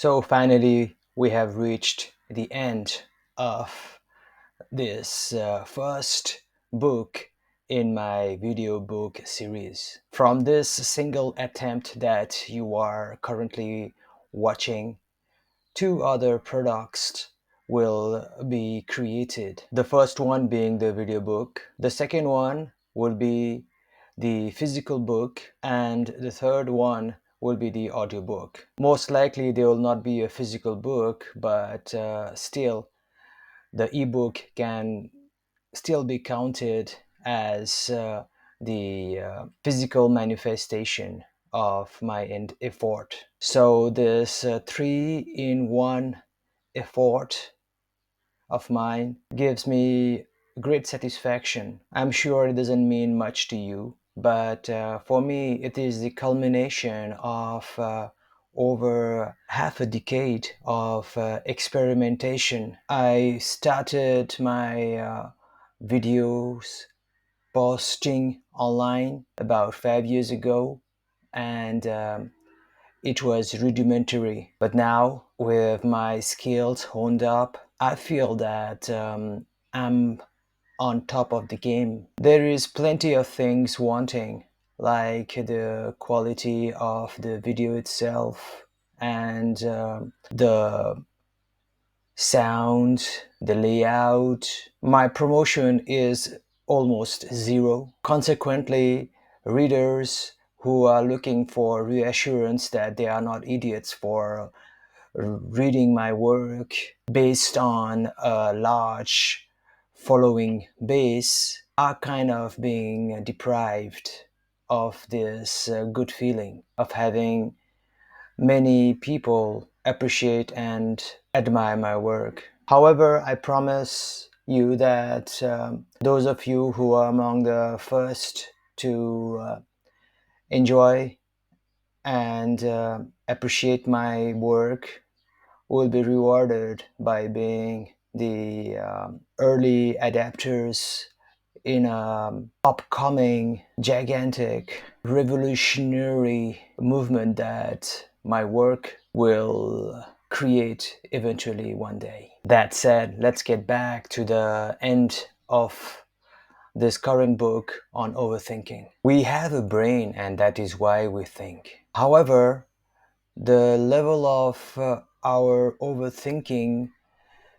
So finally, we have reached the end of this first book in my video book series. From this single attempt that you are currently watching, two other products will be created. The first one being the video book. The second one will be the physical book, and the third one will be the audiobook. Most likely there will not be a physical book, but still the ebook can still be counted as the physical manifestation of my effort. So this three-in-one effort of mine gives me great satisfaction. I'm sure it doesn't mean much to you, but for me, it is the culmination of over half a decade of experimentation. I started my videos posting online about 5 years ago, and it was rudimentary. But now, with my skills honed up, I feel that I'm on top of the game. There is plenty of things wanting, like the quality of the video itself and the sound, the layout. My promotion is almost zero. Consequently, readers who are looking for reassurance that they are not idiots for reading my work based on a large following base are kind of being deprived of this good feeling of having many people appreciate and admire my work. However, I promise you that those of you who are among the first to enjoy and appreciate my work will be rewarded by being the early adapters in an upcoming gigantic revolutionary movement that my work will create eventually one day. That said, let's get back to the end of this current book on overthinking. We have a brain, and that is why we think. However, the level of our overthinking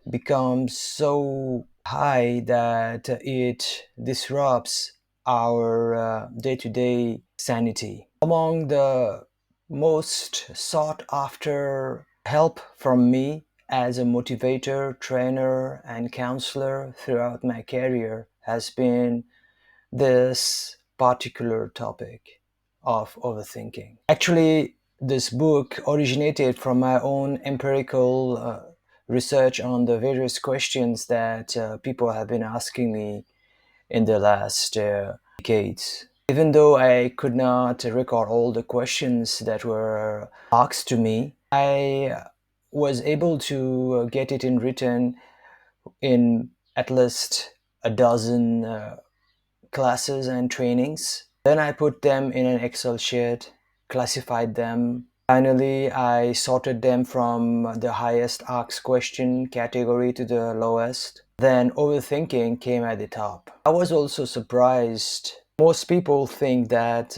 becomes so high that it disrupts our day-to-day sanity. Among the most sought after help from me as a motivator, trainer, and counselor throughout my career has been this particular topic of overthinking. Actually, this book originated from my own empirical research on the various questions that people have been asking me in the last decades. Even though I could not record all the questions that were asked to me, I was able to get it in written in at least a dozen classes and trainings. Then I put them in an Excel sheet, classified them. Finally, I sorted them from the highest asked question category to the lowest. Then overthinking came at the top. I was also surprised. Most people think that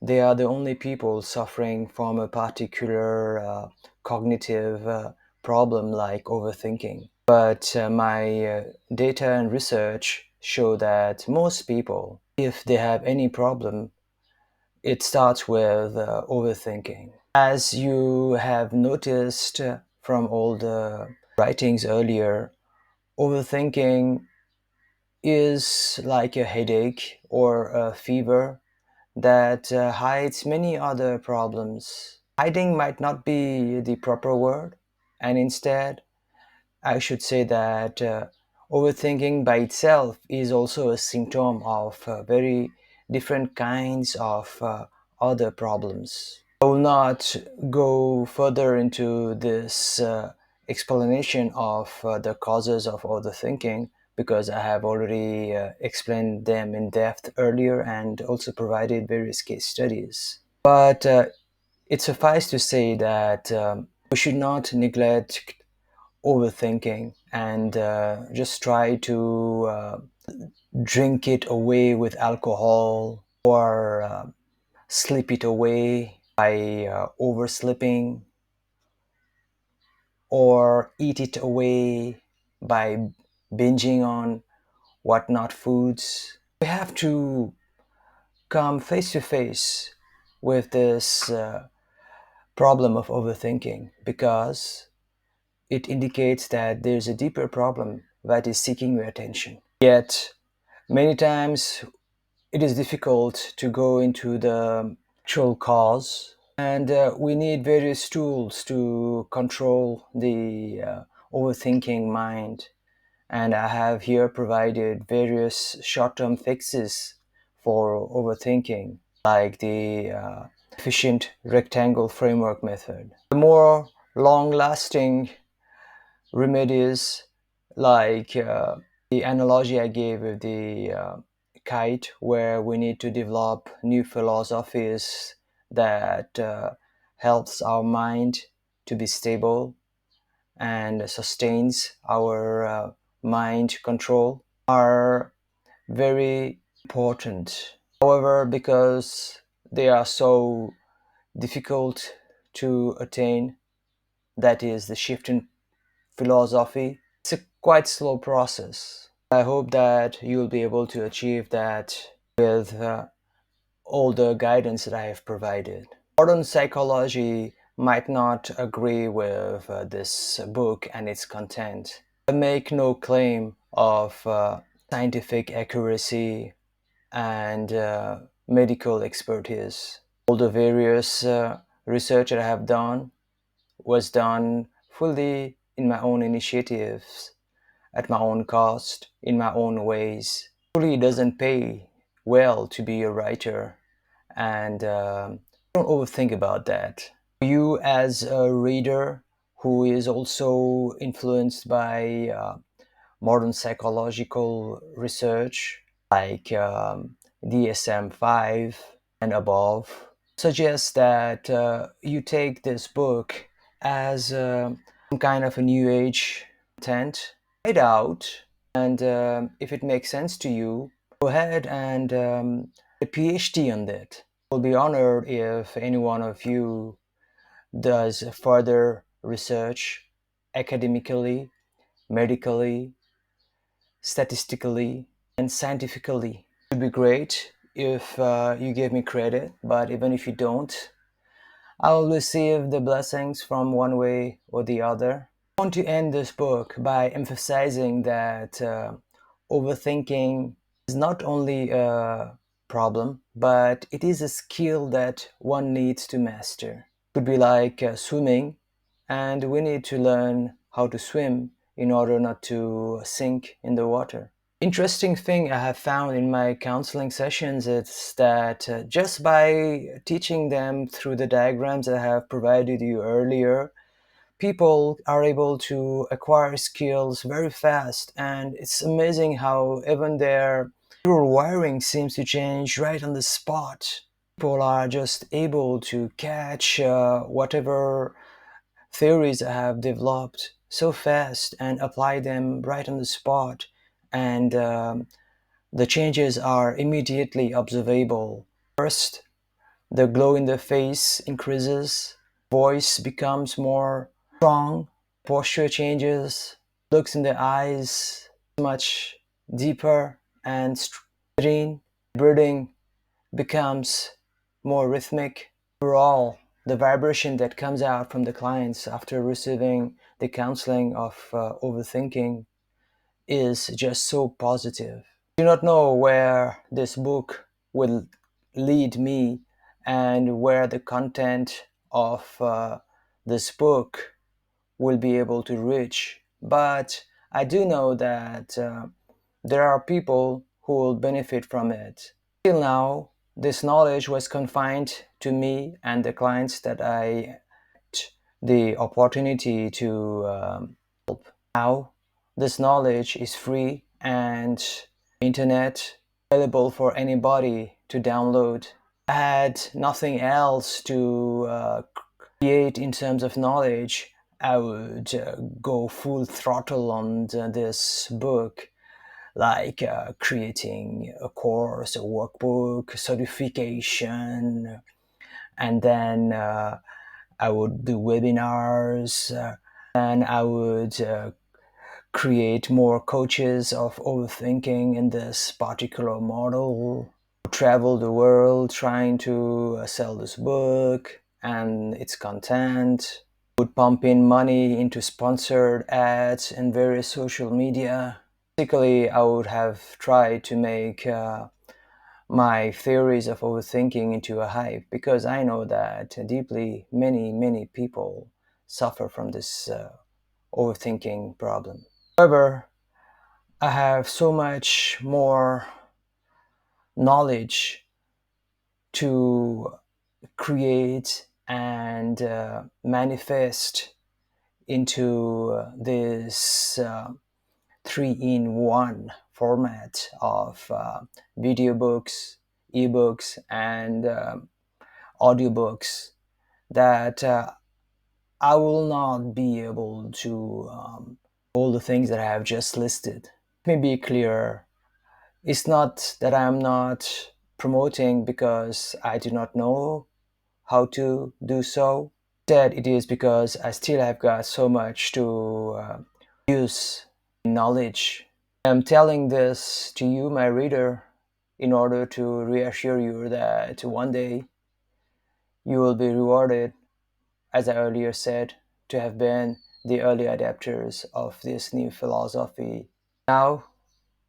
they are the only people suffering from a particular cognitive problem like overthinking. But my data and research show that most people, if they have any problem, it starts with overthinking. As you have noticed from all the writings earlier, overthinking is like a headache or a fever that hides many other problems. Hiding might not be the proper word, and instead, I should say that overthinking by itself is also a symptom of very different kinds of other problems. I will not go further into this explanation of the causes of overthinking because I have already explained them in depth earlier and also provided various case studies. But it suffices to say that We should not neglect overthinking and just try to drink it away with alcohol or sleep it away by oversleeping or eat it away by binging on whatnot foods. We have to come face to face with this problem of overthinking because it indicates that there's a deeper problem that is seeking your attention. Yet, many times it is difficult to go into the actual cause, and we need various tools to control the overthinking mind. And I have here provided various short-term fixes for overthinking, like the efficient rectangle framework method. The more long-lasting remedies, like the analogy I gave with the kite, where we need to develop new philosophies that helps our mind to be stable and sustains our mind control, are very important. However, because they are so difficult to attain, that is the shift in philosophy, it's a quite slow process. I hope that you'll be able to achieve that with all the guidance that I have provided. Modern psychology might not agree with this book and its content. I make no claim of scientific accuracy and medical expertise. All the various research that I have done was done fully in my own initiatives, at my own cost, in my own ways. Truly, it doesn't pay well to be a writer, and don't overthink about that. You, as a reader who is also influenced by modern psychological research like DSM-5 and above, suggests that you take this book as some kind of a new age content. Try it out, and if it makes sense to you, go ahead and a PhD on that. I'll be honored if any one of you does further research academically, medically, statistically, and scientifically. It would be great if you gave me credit, but even if you don't, I will receive the blessings from one way or the other. I want to end this book by emphasizing that overthinking is not only a problem, but it is a skill that one needs to master. It could be like swimming, and we need to learn how to swim in order not to sink in the water. Interesting thing I have found in my counseling sessions is that just by teaching them through the diagrams I have provided you earlier, people are able to acquire skills very fast, and it's amazing how even their neural wiring seems to change right on the spot. People are just able to catch whatever theories I have developed so fast and apply them right on the spot, and the changes are immediately observable. First, the glow in the face increases, voice becomes more strong, posture changes, looks in the eyes much deeper and serene, breathing becomes more rhythmic. Overall, the vibration that comes out from the clients after receiving the counseling of overthinking is just so positive. I do not know where this book will lead me and where the content of this book will be able to reach, but I do know that there are people who will benefit from it. Till now, this knowledge was confined to me and the clients that I had the opportunity to help. Now, this knowledge is free and internet available for anybody to download. I had nothing else to Create in terms of knowledge, I would go full throttle on this book, like creating a course, a workbook, certification, and then I would do webinars, and I would create more coaches of overthinking in this particular model. Travel the world trying to sell this book and its content. Would pump in money into sponsored ads in various social media. Basically, I would have tried to make my theories of overthinking into a hype, because I know that deeply many people suffer from this overthinking problem. However, I have so much more knowledge to create and manifest into this 3-in-1 format of video books, ebooks, and audiobooks, that I will not be able to all the things that I have just listed. Let me be clear. It's not that I'm not promoting because I do not know how to do so. Instead, it is because I still have got so much to use knowledge. I'm telling this to you, my reader, in order to reassure you that one day you will be rewarded, as I earlier said, to have been the early adapters of this new philosophy. Now,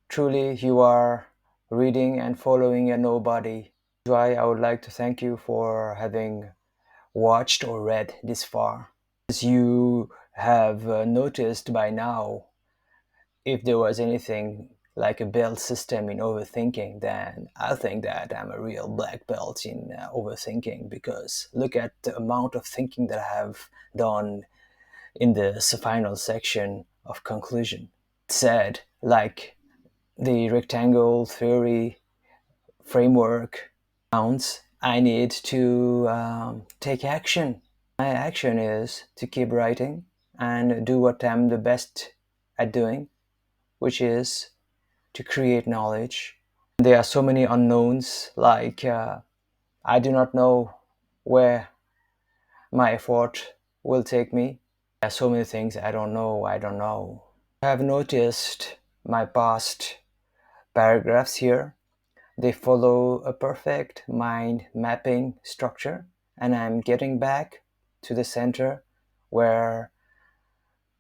truly, you are reading and following a nobody. That's why I would like to thank you for having watched or read this far. As you have noticed by now, if there was anything like a belt system in overthinking, then I think that I'm a real black belt in overthinking, because look at the amount of thinking that I have done in this final section of conclusion. It said, like the rectangle theory framework counts, I need to take action. My action is to keep writing and do what I'm the best at doing, which is to create knowledge. There are so many unknowns, like I do not know where my effort will take me. There are so many things I don't know. I have noticed my past paragraphs here. They follow a perfect mind mapping structure, and I'm getting back to the center where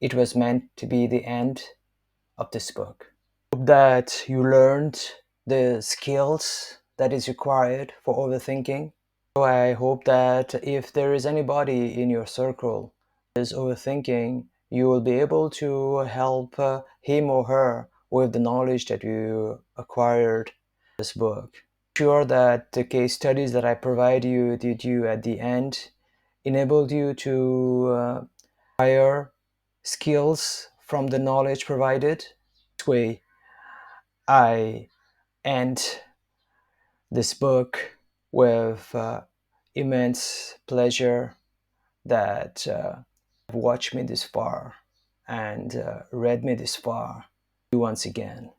it was meant to be the end of this book. Hope that you learned the skills that is required for overthinking. So I hope that if there is anybody in your circle who is overthinking, you will be able to help him or her with the knowledge that you acquired in this book. Sure that the case studies that I provide you did you at the end enabled you to acquire skills from the knowledge provided. This way, I end this book with immense pleasure that watched me this far and read me this far. Once again.